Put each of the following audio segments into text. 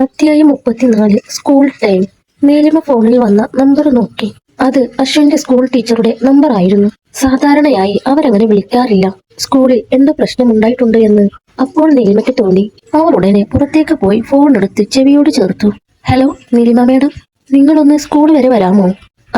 അധ്യായം 34 school time. നീലിമ ഫോണിൽ വന്ന നമ്പർ നോക്കി. അത് അശ്വിന്റെ സ്കൂൾ ടീച്ചറുടെ നമ്പർ ആയിരുന്നു. സാധാരണയായി അവരങ്ങനെ വിളിക്കാറില്ല. സ്കൂളിൽ എന്തോ പ്രശ്നമുണ്ടായിട്ടുണ്ട് എന്ന് അപ്പോൾ നീലിമയ്ക്ക് തോന്നി. അവർ ഉടനെ പുറത്തേക്ക് പോയി ഫോൺ എടുത്ത് ചെവിയോട് ചേർത്തു. ഹലോ നീലിമ മേഡം, നിങ്ങളൊന്ന് സ്കൂൾ വരെ വരാമോ?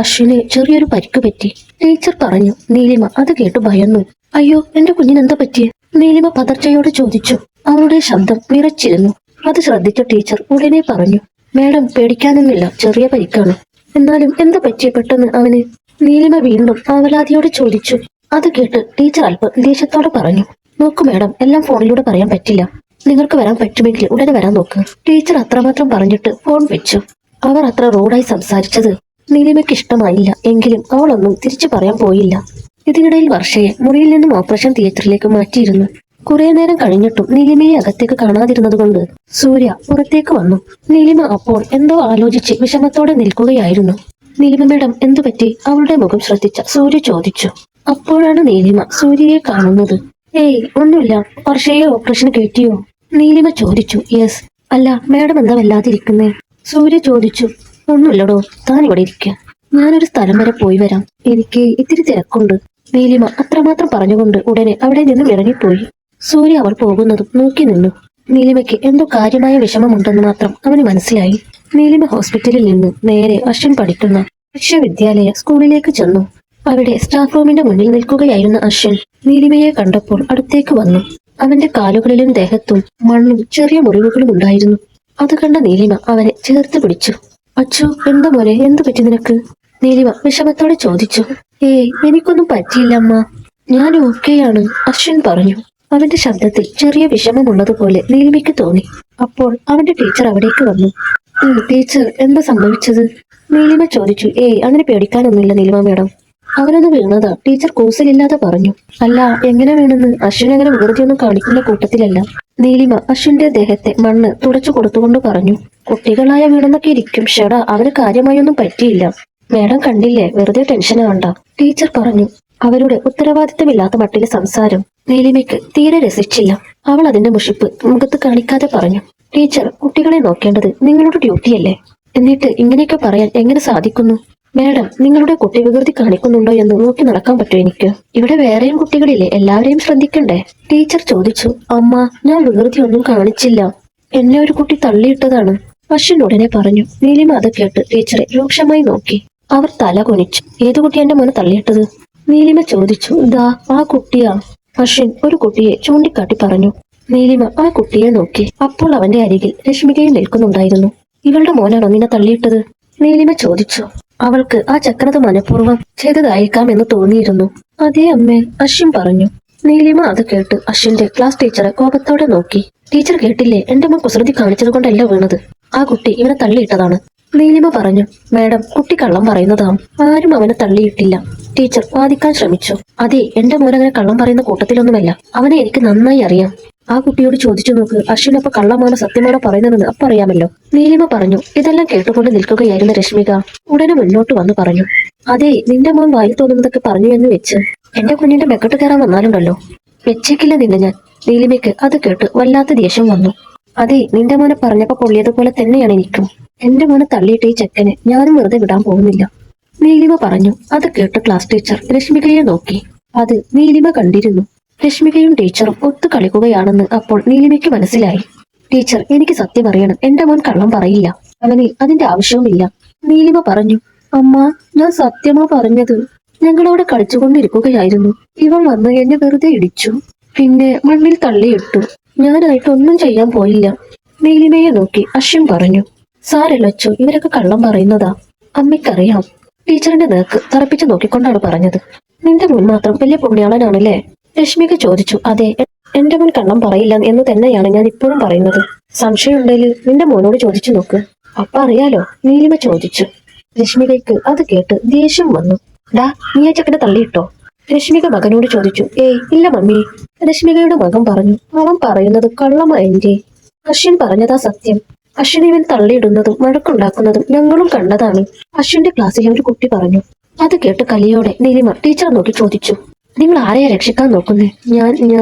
അശ്വിന് ചെറിയൊരു പരിക്ക് പറ്റി, ടീച്ചർ പറഞ്ഞു. നീലിമ അത് കേട്ട് ഭയന്നു. അയ്യോ, എന്റെ കുഞ്ഞിനെന്താ പറ്റിയേ? നീലിമ പതർച്ചയോട് ചോദിച്ചു. അവളുടെ ശബ്ദം വിറച്ചിരുന്നു. അത് ശ്രദ്ധിച്ച ടീച്ചർ ഉടനെ പറഞ്ഞു. മേഡം, പേടിക്കാനൊന്നുമില്ല, ചെറിയ പരിക്കാണ്. എന്നാലും എന്താ പറ്റിയ പെട്ടെന്ന് അവന്? നീലിമ വീണ്ടും ആവലാതിയോട് ചോദിച്ചു. അത് കേട്ട് ടീച്ചർ അല്പം ദേഷ്യത്തോടെ പറഞ്ഞു. നോക്കൂ മേഡം, എല്ലാം ഫോണിലൂടെ പറയാൻ പറ്റില്ല. നിങ്ങൾക്ക് വരാൻ പറ്റുമെങ്കിൽ ഉടനെ വരാൻ നോക്ക്. ടീച്ചർ അത്രമാത്രം പറഞ്ഞിട്ട് ഫോൺ വെച്ചു. അവർ അത്ര റോഡായി സംസാരിച്ചത് നീലിമയ്ക്ക് ഇഷ്ടമായില്ല. എങ്കിലും അവളൊന്നും തിരിച്ചു പറയാൻ പോയില്ല. ഇതിനിടയിൽ വർഷയെ മുറിയിൽ നിന്നും ഓപ്പറേഷൻ തിയേറ്ററിലേക്ക് മാറ്റിയിരുന്നു. കുറെ നേരം കഴിഞ്ഞിട്ടും നീലിമയെ അകത്തേക്ക് കാണാതിരുന്നതുകൊണ്ട് സൂര്യ പുറത്തേക്ക് വന്നു. നീലിമ അപ്പോൾ എന്തോ ആലോചിച്ച് വിഷമത്തോടെ നിൽക്കുകയായിരുന്നു. നീലിമ മേഡം, എന്തു പറ്റി? അവളുടെ മുഖം ശ്രദ്ധിച്ച സൂര്യ ചോദിച്ചു. അപ്പോഴാണ് നീലിമ സൂര്യയെ കാണുന്നത്. ഏയ്, ഒന്നുമില്ല. വർഷയെ ഓപ്പറേഷൻ കയറ്റിയോ? നീലിമ ചോദിച്ചു. യെസ്. അല്ല, മേഡം എന്താ വല്ലാതിരിക്കുന്നേ? സൂര്യ ചോദിച്ചു. ഒന്നുമില്ലടോ, താൻ ഇവിടെ ഇരിക്കുക. ഞാനൊരു സ്ഥലം വരെ പോയി വരാം. എനിക്ക് ഇത്തിരി തിരക്കുണ്ട്. നീലിമ അത്രമാത്രം പറഞ്ഞുകൊണ്ട് ഉടനെ അവിടെ നിന്നും ഇറങ്ങിപ്പോയി. സൂര്യ അവൾ പോകുന്നതും നോക്കി നിന്നു. നീലിമയ്ക്ക് എന്തോ കാര്യമായ വിഷമമുണ്ടെന്ന് മാത്രം അവന് മനസ്സിലായി. നീലിമ ഹോസ്പിറ്റലിൽ നിന്ന് നേരെ അശ്വിൻ പഠിക്കുന്ന വിശ്വവിദ്യാലയ സ്കൂളിലേക്ക് ചെന്നു. അവിടെ സ്റ്റാഫ് റൂമിന്റെ മുന്നിൽ നിൽക്കുകയായിരുന്ന അശ്വിൻ നീലിമയെ കണ്ടപ്പോൾ അടുത്തേക്ക് വന്നു. അവന്റെ കാലുകളിലും ദേഹത്തും മണ്ണും ചെറിയ മുറിവുകളും ഉണ്ടായിരുന്നു. അത് കണ്ട നീലിമ അവനെ ചേർത്ത് പിടിച്ചു. അച്ഛോ, എന്താ മോനെ, എന്തു പറ്റി നിനക്ക്? നീലിമ വിഷമത്തോടെ ചോദിച്ചു. ഏയ്, എനിക്കൊന്നും പറ്റിയില്ല അമ്മ, ഞാൻ ഓക്കെയാണ്, അശ്വിൻ പറഞ്ഞു. അവന്റെ ശബ്ദത്തിൽ ചെറിയ വിഷമമുള്ളതുപോലെ നീലിമയ്ക്ക് തോന്നി. അപ്പോൾ അവന്റെ ടീച്ചർ അവിടേക്ക് വന്നു. ടീച്ചർ, എന്താ സംഭവിച്ചത്? നീലിമ ചോദിച്ചു. ഏയ്, അങ്ങനെ പേടിക്കാനൊന്നുമില്ല നീലിമ മേഡം, അവനൊന്ന് വീണതാ. ടീച്ചർ കൂസലില്ലാതെ പറഞ്ഞു. അല്ല, എങ്ങനെ വീണെന്ന്? അശ്വിൻ അങ്ങനെ വെറുതെയൊന്നും കാണിക്കുന്ന കൂട്ടത്തിലല്ല. നീലിമ അശ്വിന്റെ ദേഹത്തെ മണ്ണ് തുടച്ചു കൊടുത്തുകൊണ്ട് പറഞ്ഞു. കുട്ടികളായ വീണെന്നൊക്കെ ഇരിക്കും, ഷെടാ, അവന് കാര്യമായൊന്നും പറ്റിയില്ല. മേഡം കണ്ടില്ലേ, വെറുതെ ടെൻഷൻ ആവണ്ട, ടീച്ചർ പറഞ്ഞു. അവരുടെ ഉത്തരവാദിത്തമില്ലാത്ത മട്ടിലെ സംസാരം നീലിമയ്ക്ക് തീരെ രസിച്ചില്ല. അവൾ അതിന്റെ മുഷിപ്പ് മുഖത്ത് കാണിക്കാതെ പറഞ്ഞു. ടീച്ചർ, കുട്ടികളെ നോക്കേണ്ടത് നിങ്ങളുടെ ഡ്യൂട്ടിയല്ലേ? എന്നിട്ട് ഇങ്ങനെയൊക്കെ പറയാൻ എങ്ങനെ സാധിക്കുന്നു? മേഡം, നിങ്ങളുടെ കുട്ടി വികൃതി കാണിക്കുന്നുണ്ടോ എന്ന് നോക്കി നടക്കാൻ പറ്റുമോ എനിക്ക്? ഇവിടെ വേറെയും കുട്ടികളില്ലേ, എല്ലാവരെയും ശ്രദ്ധിക്കണ്ടേ? ടീച്ചർ ചോദിച്ചു. അമ്മ, ഞാൻ വികൃതി ഒന്നും കാണിച്ചില്ല, എന്നെ ഒരു കുട്ടി തള്ളിയിട്ടതാണ്, അശ്വിൻ ഉടനെ പറഞ്ഞു. നീലിമ അത് കേട്ട് ടീച്ചറെ രൂക്ഷമായി നോക്കി. അവർ തല കുനിച്ചു. ഏതു കുട്ടി എന്റെ മോനെ തള്ളിയിട്ടത്? നീലിമ ചോദിച്ചു. ദാ ആ കുട്ടിയാ, അശ്വിൻ ഒരു കുട്ടിയെ ചൂണ്ടിക്കാട്ടി പറഞ്ഞു. നീലിമ ആ കുട്ടിയെ നോക്കി. അപ്പോൾ അവന്റെ അരികിൽ രശ്മികയും നിൽക്കുന്നുണ്ടായിരുന്നു. ഇവളുടെ മോനാണോ നിന്നെ തള്ളിയിട്ടത്? നീലിമ ചോദിച്ചു. അവൾക്ക് ആ ചക്രത മനഃപൂർവ്വം ചെയ്തതായിരിക്കാം എന്ന് തോന്നിയിരുന്നു. അതേ അമ്മേ, അശ്വിൻ പറഞ്ഞു. നീലിമ അത് കേട്ട് അശ്വിന്റെ ക്ലാസ് ടീച്ചറെ കോപത്തോടെ നോക്കി. ടീച്ചർ കേട്ടില്ലേ, എന്റെ മോൻ കുസൃതി കാണിച്ചത് കൊണ്ടല്ല വീണത്, ആ കുട്ടി ഇവനെ തള്ളിയിട്ടതാണ്. നീലിമ പറഞ്ഞു. മാഡം, കുട്ടി കള്ളം പറയുന്നതാം, ആരും അവനെ തള്ളിയിട്ടില്ല, ടീച്ചർ വാദിക്കാൻ ശ്രമിച്ചു. അതെ, എന്റെ മോൻ അങ്ങനെ കള്ളം പറയുന്ന കൂട്ടത്തിലൊന്നുമല്ല, അവനെ എനിക്ക് നന്നായി അറിയാം. ആ കുട്ടിയോട് ചോദിച്ചു നോക്ക്, അശ്വിനൊപ്പം കള്ളമാണോ സത്യമാണോ പറയുന്നതെന്ന് അപ്പൊ അറിയാമല്ലോ, നീലിമ പറഞ്ഞു. ഇതെല്ലാം കേട്ടുകൊണ്ട് നിൽക്കുകയായിരുന്ന രശ്മിക ഉടനെ മുന്നോട്ട് വന്നു പറഞ്ഞു. അതെ, നിന്റെ മോൻ വായിൽ തോന്നുന്നതൊക്കെ പറഞ്ഞു എന്ന് വെച്ച് എന്റെ കുഞ്ഞിന്റെ മെക്കെട്ട് കയറാൻ വന്നാലുണ്ടല്ലോ, വെച്ചേക്കില്ല നിന്നെ ഞാൻ. നീലിമയ്ക്ക് അത് കേട്ട് വല്ലാത്ത ദേഷ്യം വന്നു. അതെ, നിന്റെ മോനെ പറഞ്ഞപ്പോ പൊള്ളിയതുപോലെ തന്നെയാണ് എനിക്കും. എന്റെ മോനെ തള്ളിയിട്ട് ഈ ചെക്കനെ ഞാനും വെറുതെ വിടാൻ പോകുന്നില്ല, നീലിമ പറഞ്ഞു. അത് കേട്ട് ക്ലാസ് ടീച്ചർ രശ്മികയെ നോക്കി. അത് നീലിമ കണ്ടിരുന്നു. രശ്മികയും ടീച്ചറും ഒത്തു കളിക്കുകയാണെന്ന് അപ്പോൾ നീലിമയ്ക്ക് മനസ്സിലായി. ടീച്ചർ, എനിക്ക് സത്യം അറിയണം, എന്റെ മോൻ കള്ളം പറയില്ല, അവന് അതിന്റെ ആവശ്യവുമില്ല, നീലിമ പറഞ്ഞു. അമ്മ, ഞാൻ സത്യമാ പറഞ്ഞത്, ഞങ്ങളവിടെ കളിച്ചുകൊണ്ടിരിക്കുകയായിരുന്നു, ഇവൾ വന്ന് എന്നെ വെറുതെ ഇടിച്ചു, പിന്നെ മണ്ണിൽ തള്ളിയിട്ടു, ഞാനായിട്ടൊന്നും ചെയ്യാൻ പോയില്ല, നീലിമയെ നോക്കി അശ്വിൻ പറഞ്ഞു. സാരല്ലച്ചോ, ഇവരൊക്കെ കള്ളം പറയുന്നതാ, അമ്മയ്ക്കറിയാം, ടീച്ചറിന്റെ നേർക്ക് തറപ്പിച്ചു നോക്കിക്കൊണ്ടാണ് പറഞ്ഞത്. നിന്റെ മോൻ മാത്രം വലിയ പുണ്യാളനാണല്ലേ? രശ്മിക ചോദിച്ചു. അതെ, എന്റെ മോൻ കള്ളം പറയില്ല എന്ന് തന്നെയാണ് ഞാൻ ഇപ്പോഴും പറയുന്നത്. സംശയമുണ്ടെങ്കിൽ നിന്റെ മോനോട് ചോദിച്ചു നോക്ക്, അപ്പ അറിയാലോ, നീലിമ ചോദിച്ചു. രശ്മികയ്ക്ക് അത് കേട്ട് ദേഷ്യം വന്നു. ഡാ, നീ ആ ചക്കനെ തള്ളിയിട്ടോ? രശ്മിക മകനോട് ചോദിച്ചു. ഏയ്, ഇല്ല മമ്മി, രശ്മികയുടെ മകൻ പറഞ്ഞു. അവൻ പറയുന്നത് കള്ളമായെന്റെ. അശ്വിൻ പറഞ്ഞതാ സത്യം. അശ്വിനെ ഇവൻ തള്ളിയിടുന്നതും വഴക്കുണ്ടാക്കുന്നതും ഞങ്ങളും കണ്ടതാണ്, അശ്വിന്റെ ക്ലാസ്സിലെ ഒരു കുട്ടി പറഞ്ഞു. അത് കേട്ട് കലിയോടെ നീലിമ ടീച്ചറെ നോക്കി ചോദിച്ചു. നിങ്ങൾ ആരെയാ രക്ഷിക്കാൻ നോക്കുന്നേ?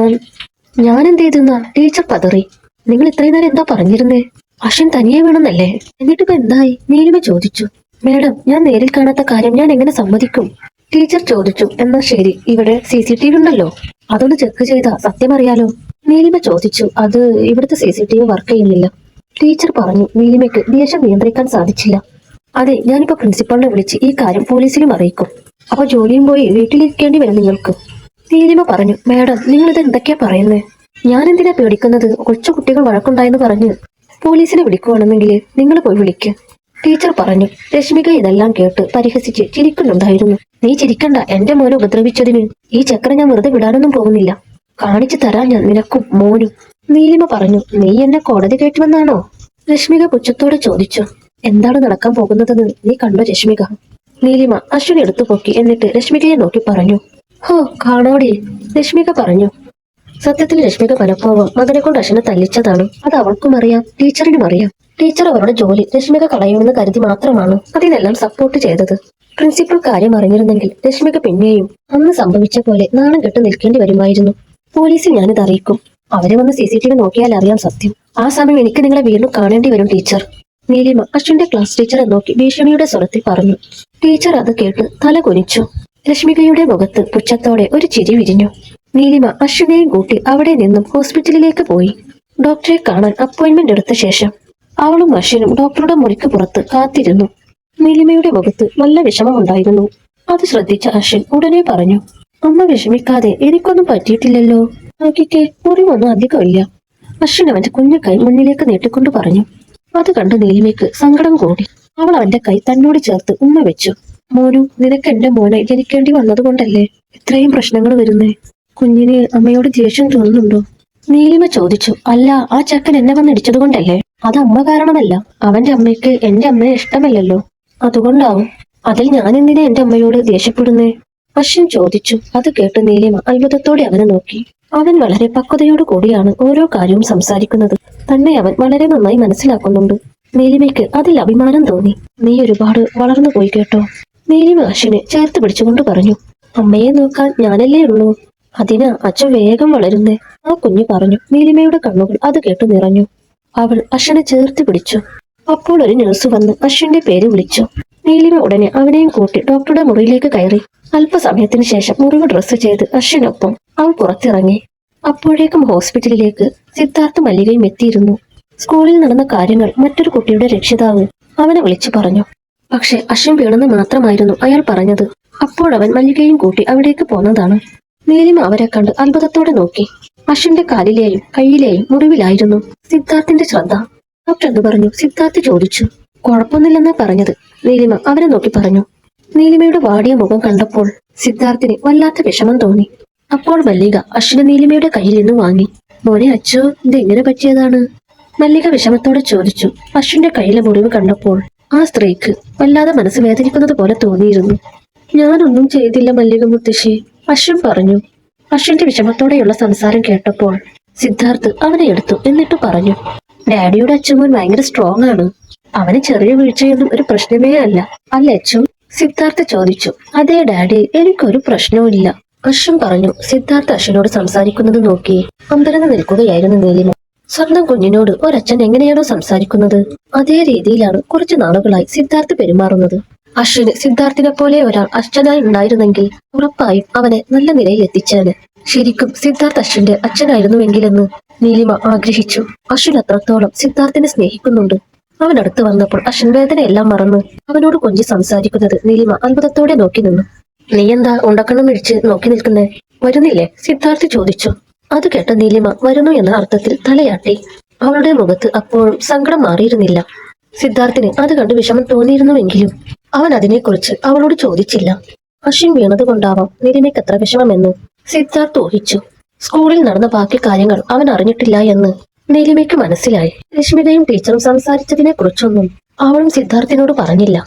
ഞാൻ എന്ത് ചെയ്തെന്നാ? ടീച്ചർ പതറി. നിങ്ങൾ ഇത്രയും നേരം എന്താ പറഞ്ഞിരുന്നേ? അശ്വിൻ തനിയെ വീണെന്നല്ലേ? എന്നിട്ടിപ്പോ എന്തായി? നീലിമ ചോദിച്ചു. മേഡം, ഞാൻ നേരിൽ കാണാത്ത കാര്യം ഞാൻ എങ്ങനെ സമ്മതിക്കും? ടീച്ചർ ചോദിച്ചു. എന്നാ ശരി, ഇവിടെ CCTV ഉണ്ടല്ലോ, അതൊന്ന് ചെക്ക് ചെയ്താ സത്യം അറിയാലോ. നീലിമ ചോദിച്ചു. അത് ഇവിടുത്തെ CCTV വർക്ക് ചെയ്യുന്നില്ല. ടീച്ചർ പറഞ്ഞു. നീലിമയ്ക്ക് ദേഷ്യം നിയന്ത്രിക്കാൻ സാധിച്ചില്ല. അതെ, ഞാനിപ്പോ പ്രിൻസിപ്പളിനെ വിളിച്ച് ഈ കാര്യം പോലീസിലും അറിയിക്കും. അപ്പൊ ജോലിയും പോയി വീട്ടിലിരിക്കേണ്ടി വരും നിങ്ങൾക്ക്. നീലിമ പറഞ്ഞു. മേഡം, നിങ്ങളിത് എന്തൊക്കെയാ പറയുന്നേ? ഞാൻ എന്തിനാ പേടിക്കുന്നത്? കൊച്ചു കുട്ടികൾ വഴക്കുണ്ടായെന്ന് പറഞ്ഞ് പോലീസിനെ വിളിക്കുവാണെന്നെങ്കിൽ നിങ്ങൾ പോയി വിളിക്ക്. ടീച്ചർ പറഞ്ഞു. രശ്മിക ഇതെല്ലാം കേട്ട് പരിഹസിച്ച് ചിരിക്കുന്നുണ്ടായിരുന്നു. നീ ചിരിക്കണ്ട, എന്റെ മോനെ ഉപദ്രവിച്ചതിന് ഈ ചക്രം ഞാൻ വെറുതെ വിടാനൊന്നും പോകുന്നില്ല. കാണിച്ചു തരാൻ ഞാൻ നിനക്കും മോനും. നീലിമ പറഞ്ഞു. നീ എന്നെ കോടതി കയറ്റുമെന്നാണോ? രശ്മിക പുച്ഛത്തോടെ ചോദിച്ചു. എന്താണ് നടക്കാൻ പോകുന്നതെന്ന് നീ കണ്ടോ രശ്മിക? നീലിമ അശ്വിനെ എടുത്തു പൊക്കി. എന്നിട്ട് രശ്മികയെ നോക്കി പറഞ്ഞു. ഹോ, കാണോടി. രശ്മിക പറഞ്ഞു. സത്യത്തിൽ രശ്മിക പലപ്പോഴും മകനെ കൊണ്ട് അശ്വിനെ തല്ലിച്ചതാണ്. അത് അവൾക്കും അറിയാം, ടീച്ചറിനും അറിയാം. ടീച്ചർ അവരുടെ ജോലി രശ്മിക കളയുമെന്ന് കരുതി മാത്രമാണ് അതിനെല്ലാം സപ്പോർട്ട് ചെയ്തത്. പ്രിൻസിപ്പൽ കാര്യം അറിഞ്ഞിരുന്നെങ്കിൽ രശ്മിക പിന്നെയും അന്ന് സംഭവിച്ച പോലെ നാണം കെട്ട് നിൽക്കേണ്ടി വരുമായിരുന്നു. പോലീസിൽ ഞാനിത് അറിയിക്കും. അവരെ വന്ന് CCTV നോക്കിയാൽ അറിയാം സത്യം. ആ സമയം എനിക്ക് നിങ്ങളെ വീണ്ടും കാണേണ്ടി വരും ടീച്ചർ. നീലിമ അശ്വിന്റെ ക്ലാസ് ടീച്ചറെ നോക്കി ഭീഷണിയുടെ സ്വരത്തിൽ പറഞ്ഞു. ടീച്ചർ അത് കേട്ട് തല കുനിച്ചു. രശ്മികയുടെ മുഖത്ത് പുച്ഛത്തോടെ ഒരു ചിരി വിരിഞ്ഞു. നീലിമ അശ്വിനെയും കൂട്ടി അവിടെ നിന്നും ഹോസ്പിറ്റലിലേക്ക് പോയി. ഡോക്ടറെ കാണാൻ അപ്പോയിന്റ്മെന്റ് എടുത്ത ശേഷം അവളും അശ്വിനും ഡോക്ടറുടെ മുറിക്ക് പുറത്ത് കാത്തിരുന്നു. നീലിമയുടെ മുഖത്ത് നല്ല വിഷമമുണ്ടായിരുന്നു. അത് ശ്രദ്ധിച്ച അശ്വിൻ ഉടനെ പറഞ്ഞു. അമ്മ വിഷമിക്കാതെ, എനിക്കൊന്നും പറ്റിയിട്ടില്ലല്ലോ. നോക്കിക്കേ, മുറിവൊന്നും അധികമില്ല. അശ്വിൻ അവന്റെ കുഞ്ഞു കൈ മുന്നിലേക്ക് നീട്ടിക്കൊണ്ട് പറഞ്ഞു. അത് കണ്ട് നീലിമയ്ക്ക് സങ്കടം കൂടി. അവൾ അവന്റെ കൈ തന്നോട് ചേർത്ത് ഉമ്മ വെച്ചു. മോനു, നിനക്ക് എന്റെ മോനെ ജനിക്കേണ്ടി വന്നതുകൊണ്ടല്ലേ ഇത്രയും പ്രശ്നങ്ങൾ വരുന്നേ? കുഞ്ഞിന് അമ്മയോട് ദേഷ്യം തോന്നുന്നുണ്ടോ? നീലിമ ചോദിച്ചു. അല്ല, ആ ചെക്കൻ എന്നെ വന്ന് ഇടിച്ചതുകൊണ്ടല്ലേ. അത് അമ്മ കാരണമല്ല. അവന്റെ അമ്മയ്ക്ക് എന്റെ അമ്മയെ ഇഷ്ടമല്ലല്ലോ, അതുകൊണ്ടാവും. അതിൽ ഞാൻ എന്തിനാ എന്റെ അമ്മയോട് ദേഷ്യപ്പെടുന്നേ? അശ്വിൻ ചോദിച്ചു. അത് കേട്ട് നീലിമ അത്ഭുതത്തോടെ അവനെ നോക്കി. അവൻ വളരെ പക്വതയോടു കൂടിയാണ് ഓരോ കാര്യവും സംസാരിക്കുന്നത്. തന്നെ അവൻ വളരെ നന്നായി മനസ്സിലാക്കുന്നുണ്ട്. നീലിമയ്ക്ക് അതിൽ അഭിമാനം തോന്നി. നീ ഒരുപാട് വളർന്നു പോയി കേട്ടോ. നീലിമ അശ്വിനെ ചേർത്ത് പിടിച്ചുകൊണ്ട് പറഞ്ഞു. അമ്മയെ നോക്കാൻ ഞാനല്ലേ ഉള്ളൂ, അതിനാ അച്ഛൻ വേഗം വളരുന്നേ, ആ കുഞ്ഞു പറഞ്ഞു. നീലിമയുടെ കണ്ണുകൾ അത് കേട്ട് നിറഞ്ഞു. അവൾ അശ്വിനെ ചേർത്ത് പിടിച്ചു. അപ്പോൾ ഒരു നഴ്സ് വന്ന് അശ്വിന്റെ പേര് വിളിച്ചു. നീലിമ ഉടനെ അവനെയും കൂട്ടി ഡോക്ടറുടെ മുറിയിലേക്ക് കയറി. അല്പസമയത്തിന് ശേഷം മുറിവ് ഡ്രസ്സ് ചെയ്ത് അശ്വിനൊപ്പം അവൾ പുറത്തിറങ്ങി. അപ്പോഴേക്കും ഹോസ്പിറ്റലിലേക്ക് സിദ്ധാർത്ഥ് മല്ലികയും എത്തിയിരുന്നു. സ്കൂളിൽ നടന്ന കാര്യങ്ങൾ മറ്റൊരു കുട്ടിയുടെ രക്ഷിതാവ് അവനെ വിളിച്ചു പറഞ്ഞു. പക്ഷെ അശ്വിൻ വീണെന്ന് മാത്രമായിരുന്നു അയാൾ പറഞ്ഞത്. അപ്പോഴവൻ മല്ലികയും കൂട്ടി അവിടേക്ക് പോന്നതാണ്. നീലിമ അവരെ കണ്ട് അത്ഭുതത്തോടെ നോക്കി. അശ്വിന്റെ കാലിലെയും കൈയിലെയും മുറിവിലായിരുന്നു സിദ്ധാർത്ഥിന്റെ ശ്രദ്ധ. ഡോക്ടർ എന്ത് പറഞ്ഞു? സിദ്ധാർത്ഥ് ചോദിച്ചു. കുഴപ്പമൊന്നുമില്ലെന്നാ പറഞ്ഞത്, നീലിമ അവനെ നോക്കി പറഞ്ഞു. നീലിമയുടെ വാടിയ മുഖം കണ്ടപ്പോൾ സിദ്ധാർത്ഥിന് വല്ലാത്ത വിഷമം തോന്നി. അപ്പോൾ മല്ലിക അശ്വിനെ നീലിമയുടെ കയ്യിൽ നിന്ന് വാങ്ങി. മോനെ അച്ഛോ, ഇതെങ്ങനെ പറ്റിയതാണ്? മല്ലിക വിഷമത്തോടെ ചോദിച്ചു. അശ്വിന്റെ കയ്യിലെ മുറിവ് കണ്ടപ്പോൾ ആ സ്ത്രീക്ക് വല്ലാതെ മനസ്സ് വേദനിക്കുന്നത് പോലെ തോന്നിയിരുന്നു. ഞാനൊന്നും ചെയ്തില്ല മല്ലിക മുത്തശ്ശി, അശ്വിൻ പറഞ്ഞു. അശ്വിന്റെ വിഷമത്തോടെയുള്ള സംസാരം കേട്ടപ്പോൾ സിദ്ധാർത്ഥ് അവനെ എടുത്തു. എന്നിട്ട് പറഞ്ഞു. ഡാഡിയുടെ അച്ഛൻ ഭയങ്കര സ്ട്രോങ് ആണ്. അവന് ചെറിയ വീഴ്ചയൊന്നും ഒരു പ്രശ്നമേ അല്ല, അല്ലേ അച്ഛൻ? സിദ്ധാർത്ഥ് ചോദിച്ചു. അതെ ഡാഡി, എനിക്കൊരു പ്രശ്നവും അശ്വിൻ പറഞ്ഞു. സിദ്ധാർത്ഥ് അശ്വിനോട് സംസാരിക്കുന്നത് നോക്കി അമ്പരന്ന് നിൽക്കുകയായിരുന്നു നീലിമ. സ്വന്തം കുഞ്ഞിനോട് ഒരച്ഛൻ എങ്ങനെയാണോ സംസാരിക്കുന്നത്, അതേ രീതിയിലാണ് കുറച്ചു നാളുകളായി സിദ്ധാർത്ഥ് പെരുമാറുന്നത്. അശ്വിന് സിദ്ധാർത്ഥിനെ പോലെ ഒരാൾ അച്ഛനായി ഉണ്ടായിരുന്നെങ്കിൽ ഉറപ്പായും അവനെ നല്ല നിലയിൽ എത്തിച്ചേന്. ശരിക്കും സിദ്ധാർത്ഥ് അശ്വിന്റെ അച്ഛനായിരുന്നുവെങ്കിലെന്ന് നീലിമ ആഗ്രഹിച്ചു. അശ്വിൻ അത്രത്തോളം സിദ്ധാർത്ഥിനെ സ്നേഹിക്കുന്നുണ്ട്. അവൻ അടുത്ത് വന്നപ്പോൾ അശ്വിൻ വേദനയെല്ലാം മറന്ന് അവനോട് കൊഞ്ചി സംസാരിക്കുന്നത് നീലിമ അത്ഭുതത്തോടെ നോക്കി നിന്നു. നീ എന്താ ഉണ്ടക്കണ്ണം ഇടിച്ച് നോക്കി നിൽക്കുന്നേ? വരുന്നില്ലേ? സിദ്ധാർത്ഥ് ചോദിച്ചു. അത് കേട്ട നീലിമ വരുന്നു എന്ന അർത്ഥത്തിൽ തലയാട്ടി. അവളുടെ മുഖത്ത് അപ്പോഴും സങ്കടം മാറിയിരുന്നില്ല. സിദ്ധാർത്ഥിന് അത് കണ്ട് വിഷമം തോന്നിയിരുന്നുവെങ്കിലും അവൻ അതിനെക്കുറിച്ച് അവളോട് ചോദിച്ചില്ല. അശ്വിൻ വീണത് കൊണ്ടാവാം നീലിമയ്ക്ക് അത്ര വിഷമമെന്ന് സിദ്ധാർത്ഥ് ഊഹിച്ചു. സ്കൂളിൽ നടന്ന ബാക്കി കാര്യങ്ങൾ അവൻ അറിഞ്ഞിട്ടില്ല എന്ന് നീലിമയ്ക്ക് മനസ്സിലായി. രശ്മികയും ടീച്ചറും സംസാരിച്ചതിനെ കുറിച്ചൊന്നും അവളും സിദ്ധാർത്ഥിനോട് പറഞ്ഞില്ല.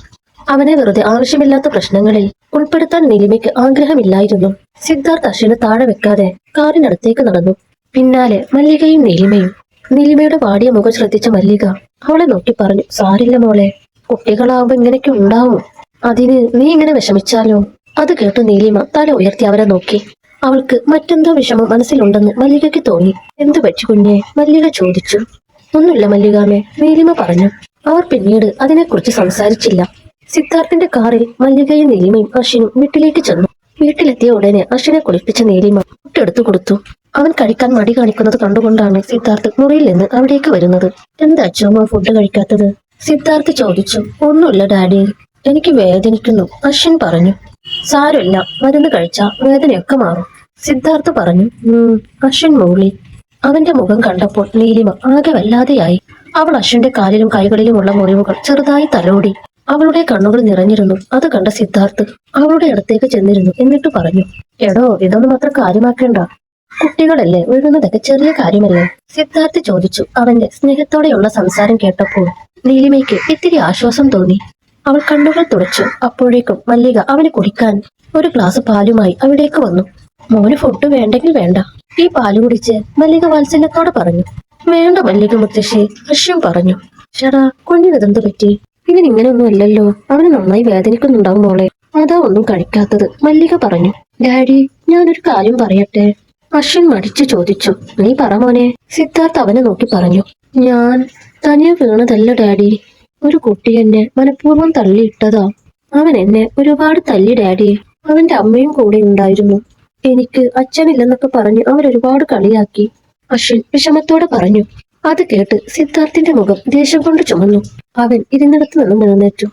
അവനെ വെറുതെ ആവശ്യമില്ലാത്ത പ്രശ്നങ്ങളിൽ ഉൾപ്പെടുത്താൻ നീലിമയ്ക്ക് ആഗ്രഹമില്ലായിരുന്നു. സിദ്ധാർത്ഥ് അശ്വിനെ താഴെ വെക്കാതെ കാറിനടുത്തേക്ക് നടന്നു. പിന്നാലെ മല്ലികയും നീലിമയും. നീലിമയുടെ വാടിയ മുഖം ശ്രദ്ധിച്ച മല്ലിക അവളെ നോക്കി പറഞ്ഞു. സാരില്ല മോളെ, കുട്ടികളാവുമ്പോ ഇങ്ങനെയൊക്കെ ഉണ്ടാവും, അതിന് നീ ഇങ്ങനെ വിഷമിച്ചാലോ? അത് കേട്ട് നീലിമ തല ഉയർത്തി അവരെ നോക്കി. അവൾക്ക് മറ്റെന്തോ വിഷമം മനസ്സിലുണ്ടെന്ന് മല്ലികയ്ക്ക് തോന്നി. എന്തു പറ്റി കുഞ്ഞെ? മല്ലിക ചോദിച്ചു. ഒന്നുമില്ല മല്ലികാമേ, നീലിമ പറഞ്ഞു. അവർ പിന്നീട് അതിനെക്കുറിച്ച് സംസാരിച്ചില്ല. സിദ്ധാർത്ഥിന്റെ കാറിൽ മല്ലികയും നീലിമയും അശ്വിനും വീട്ടിലേക്ക് ചെന്നു. വീട്ടിലെത്തിയ ഉടനെ അശ്വിനെ കുളിപ്പിച്ച നീലിമ ഫുഡ് കൊടുത്തു. അവൻ കഴിക്കാൻ മടി കാണിക്കുന്നത് കണ്ടുകൊണ്ടാണ് സിദ്ധാർത്ഥ് മുറിയിൽ നിന്ന് അവിടേക്ക് വരുന്നത്. എന്താ അച്ഛമ്മ ഫുഡ് കഴിക്കാത്തത്? സിദ്ധാർത്ഥ് ചോദിച്ചു. ഒന്നുമില്ല ഡാഡി, എനിക്ക് വേദനിക്കുന്നു, അശ്വിൻ പറഞ്ഞു. സാരമില്ല, മരുന്ന് കഴിച്ചാ വേദനയൊക്കെ മാറും, സിദ്ധാർത്ഥ് പറഞ്ഞു. അശ്വിൻ മൂളി. അവന്റെ മുഖം കണ്ടപ്പോൾ നീലിമ ആകെ വല്ലാതെയായി. അവൾ അശ്വിന്റെ കാലിലും കൈകളിലുമുള്ള മുറിവുകൾ ചെറുതായി തലോടി. അവളുടെ കണ്ണുകൾ നിറഞ്ഞിരുന്നു. അത് കണ്ട സിദ്ധാർത്ഥ് അവളുടെ അടുത്തേക്ക് ചെന്നിരുന്നു. എന്നിട്ട് പറഞ്ഞു, എടോ, ഇതൊന്നും അത്ര കാര്യമാക്കേണ്ട. കുട്ടികളല്ലേ, വീഴുന്നതൊക്കെ ചെറിയ കാര്യമല്ലേ? സിദ്ധാർത്ഥ് ചോദിച്ചു. അവന്റെ സ്നേഹത്തോടെയുള്ള സംസാരം കേട്ടപ്പോൾ നീലിമയ്ക്ക് ഇത്തിരി ആശ്വാസം തോന്നി. അവൾ കണ്ണുകൾ തുടച്ചു. അപ്പോഴേക്കും മല്ലിക അവന് കുടിക്കാൻ ഒരു ഗ്ലാസ് പാലുമായി അവിടേക്ക് വന്നു. മോന് ഫുഡ് വേണ്ടെങ്കിൽ വേണ്ട, ഈ പാല് കുടിച്ച് മല്ലിക വാത്സല്യത്തോടെ പറഞ്ഞു. വേണ്ട മല്ലിക മുത്തശ്ശി, അശ്വൻ പറഞ്ഞു. ഷടാ, കുഞ്ഞിനെന്ത് പറ്റി? ഇതിനിങ്ങനെയൊന്നും അല്ലല്ലോ, അവന് നന്നായി വേദനിക്കുന്നുണ്ടാവും മോളെ, അതാ ഒന്നും കഴിക്കാത്തത്, മല്ലിക പറഞ്ഞു. ഡാഡി, ഞാനൊരു കാര്യം പറയട്ടെ? അശ്വിൻ മടിച്ചു ചോദിച്ചു. നീ പറ മോനെ, സിദ്ധാർത്ഥ് അവനെ നോക്കി പറഞ്ഞു. ഞാൻ തനിയെ വീണതല്ല ഡാഡി, ഒരു കുട്ടി എന്നെ മനഃപൂർവ്വം തള്ളിയിട്ടതാ. അവൻ എന്നെ ഒരുപാട് തല്ലി ഡാഡി. അവന്റെ അമ്മയും കൂടെ ഉണ്ടായിരുന്നു. എനിക്ക് അച്ഛനില്ലെന്നൊക്കെ പറഞ്ഞ് അവരൊരുപാട് കളിയാക്കി, അശ്വിൻ വിഷമത്തോടെ പറഞ്ഞു. അത് കേട്ട് സിദ്ധാർത്ഥിന്റെ മുഖം ദേഷ്യം കൊണ്ട് ചുമന്നു. അവൻ ഇരുന്നിടത്ത് നിന്നും എഴുന്നേറ്റു.